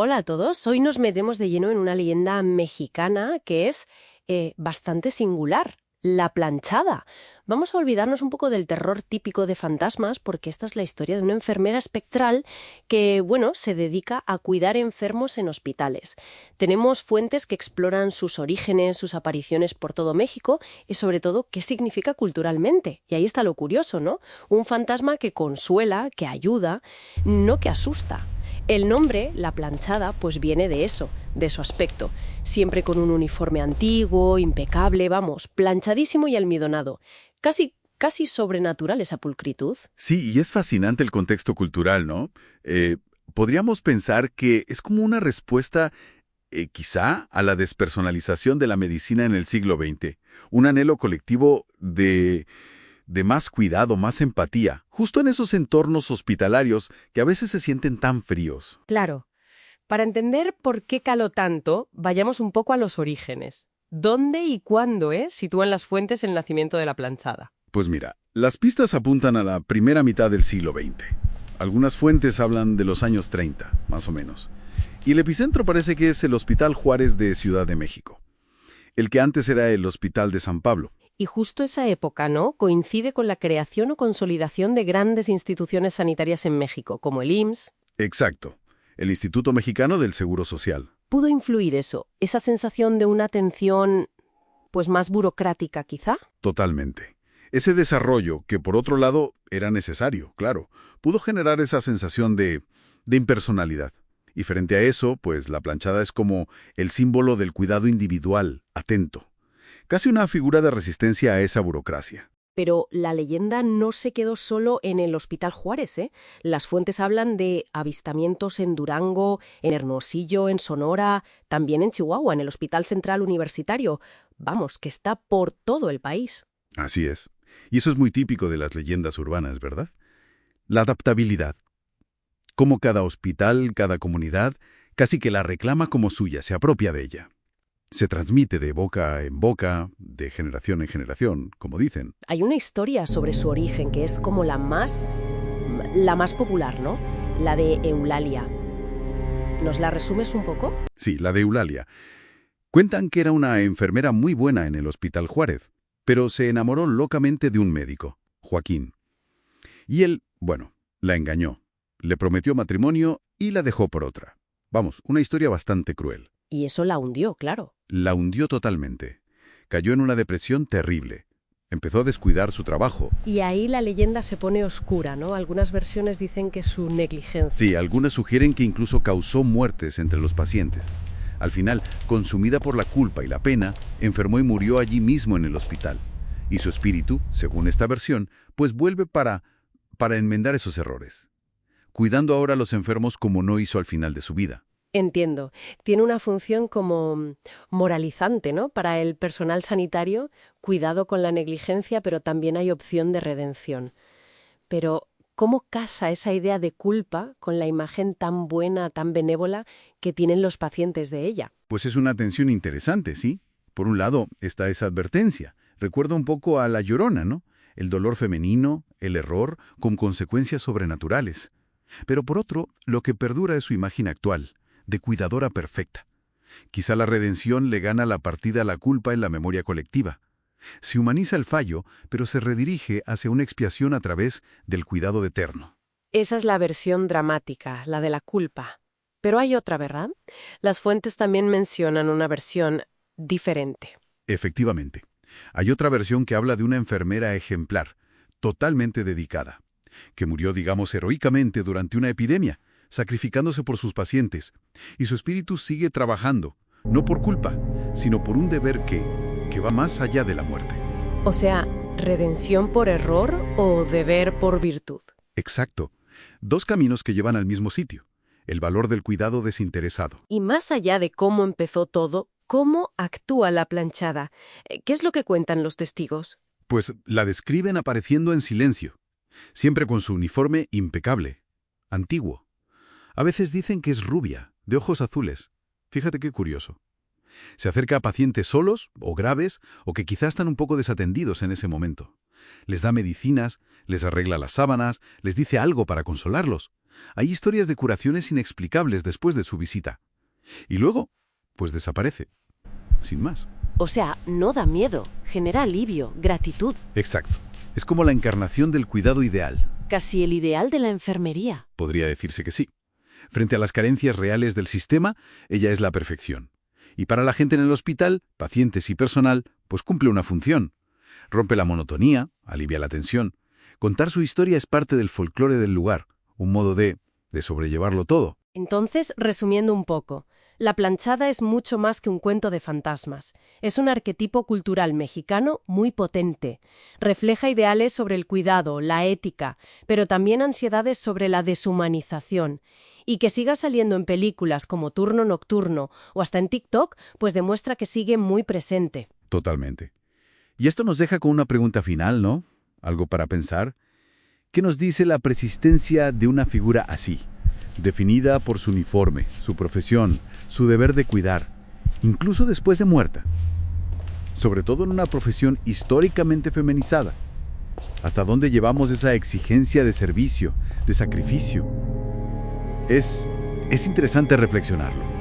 Hola a todos, hoy nos metemos de lleno en una leyenda mexicana que es bastante singular, la planchada. Vamos a olvidarnos un poco del terror típico de fantasmas porque esta es la historia de una enfermera espectral que, bueno, se dedica a cuidar enfermos en hospitales. Tenemos fuentes que exploran sus orígenes, sus apariciones por todo México y sobre todo qué significa culturalmente. Y ahí está lo curioso, ¿no? Un fantasma que consuela, que ayuda, no que asusta. El nombre, la planchada, pues viene de eso, de su aspecto. Siempre con un uniforme antiguo, impecable, vamos, planchadísimo y almidonado. Casi sobrenatural esa pulcritud. Sí, y es fascinante el contexto cultural, ¿no? Podríamos pensar que es como una respuesta, quizá, a la despersonalización de la medicina en el siglo XX. Un anhelo colectivo de más cuidado, más empatía, justo en esos entornos hospitalarios que a veces se sienten tan fríos. Claro. Para entender por qué caló tanto, vayamos un poco a los orígenes. ¿Dónde y cuándo sitúan las fuentes el nacimiento de la planchada? Pues mira, las pistas apuntan a la primera mitad del siglo XX. Algunas fuentes hablan de los años 30, más o menos. Y el epicentro parece que es el Hospital Juárez de Ciudad de México, el que antes era el Hospital de San Pablo. Y justo esa época, ¿no?, coincide con la creación o consolidación de grandes instituciones sanitarias en México, como el IMSS. Exacto, el Instituto Mexicano del Seguro Social. ¿Pudo influir eso, esa sensación de una atención, pues más burocrática quizá? Totalmente. Ese desarrollo, que por otro lado era necesario, claro, pudo generar esa sensación de impersonalidad. Y frente a eso, pues la planchada es como el símbolo del cuidado individual, atento. Casi una figura de resistencia a esa burocracia. Pero la leyenda no se quedó solo en el Hospital Juárez, ¿eh? Las fuentes hablan de avistamientos en Durango, en Hermosillo, en Sonora, también en Chihuahua, en el Hospital Central Universitario. Vamos, que está por todo el país. Así es. Y eso es muy típico de las leyendas urbanas, ¿verdad? La adaptabilidad. Como cada hospital, cada comunidad, casi que la reclama como suya, se apropia de ella. Se transmite de boca en boca, de generación en generación, como dicen. Hay una historia sobre su origen que es como la más popular, ¿no? La de Eulalia. ¿Nos la resumes un poco? Sí, la de Eulalia. Cuentan que era una enfermera muy buena en el Hospital Juárez, pero se enamoró locamente de un médico, Joaquín. Y él, bueno, la engañó, le prometió matrimonio y la dejó por otra. Vamos, una historia bastante cruel. Y eso la hundió, claro. La hundió totalmente. Cayó en una depresión terrible. Empezó a descuidar su trabajo. Y ahí la leyenda se pone oscura, ¿no? Algunas versiones dicen que su negligencia. Sí, algunas sugieren que incluso causó muertes entre los pacientes. Al final, consumida por la culpa y la pena, enfermó y murió allí mismo en el hospital. Y su espíritu, según esta versión, pues vuelve para enmendar esos errores, cuidando ahora a los enfermos como no hizo al final de su vida. Entiendo. Tiene una función como moralizante, ¿no? Para el personal sanitario, cuidado con la negligencia, pero también hay opción de redención. Pero, ¿cómo casa esa idea de culpa con la imagen tan buena, tan benévola que tienen los pacientes de ella? Pues es una tensión interesante, ¿sí? Por un lado está esa advertencia. Recuerda un poco a La Llorona, ¿no? El dolor femenino, el error, con consecuencias sobrenaturales. Pero por otro, lo que perdura es su imagen actual, de cuidadora perfecta. Quizá la redención le gana la partida a la culpa en la memoria colectiva. Se humaniza el fallo, pero se redirige hacia una expiación a través del cuidado eterno. Esa es la versión dramática, la de la culpa. Pero hay otra, ¿verdad? Las fuentes también mencionan una versión diferente. Efectivamente. Hay otra versión que habla de una enfermera ejemplar, totalmente dedicada, que murió, digamos, heroicamente durante una epidemia, sacrificándose por sus pacientes, y su espíritu sigue trabajando, no por culpa, sino por un deber que va más allá de la muerte. O sea, ¿redención por error o deber por virtud? Exacto. Dos caminos que llevan al mismo sitio, el valor del cuidado desinteresado. Y más allá de cómo empezó todo, ¿cómo actúa la planchada? ¿Qué es lo que cuentan los testigos? Pues la describen apareciendo en silencio, siempre con su uniforme impecable, antiguo. A veces dicen que es rubia, de ojos azules. Fíjate qué curioso. Se acerca a pacientes solos o graves o que quizás están un poco desatendidos en ese momento. Les da medicinas, les arregla las sábanas, les dice algo para consolarlos. Hay historias de curaciones inexplicables después de su visita. Y luego, pues desaparece. Sin más. O sea, no da miedo, genera alivio, gratitud. Exacto. Es como la encarnación del cuidado ideal. Casi el ideal de la enfermería. Podría decirse que sí. Frente a las carencias reales del sistema, ella es la perfección. Y para la gente en el hospital, pacientes y personal, pues cumple una función. Rompe la monotonía, alivia la tensión. Contar su historia es parte del folclore del lugar, un modo de sobrellevarlo todo. Entonces, resumiendo un poco, la planchada es mucho más que un cuento de fantasmas. Es un arquetipo cultural mexicano muy potente. Refleja ideales sobre el cuidado, la ética, pero también ansiedades sobre la deshumanización. Y que siga saliendo en películas como Turno Nocturno o hasta en TikTok, pues demuestra que sigue muy presente. Totalmente. Y esto nos deja con una pregunta final, ¿no? Algo para pensar. ¿Qué nos dice la persistencia de una figura así? Definida por su uniforme, su profesión, su deber de cuidar, incluso después de muerta. Sobre todo en una profesión históricamente feminizada. ¿Hasta dónde llevamos esa exigencia de servicio, de sacrificio? Es interesante reflexionarlo.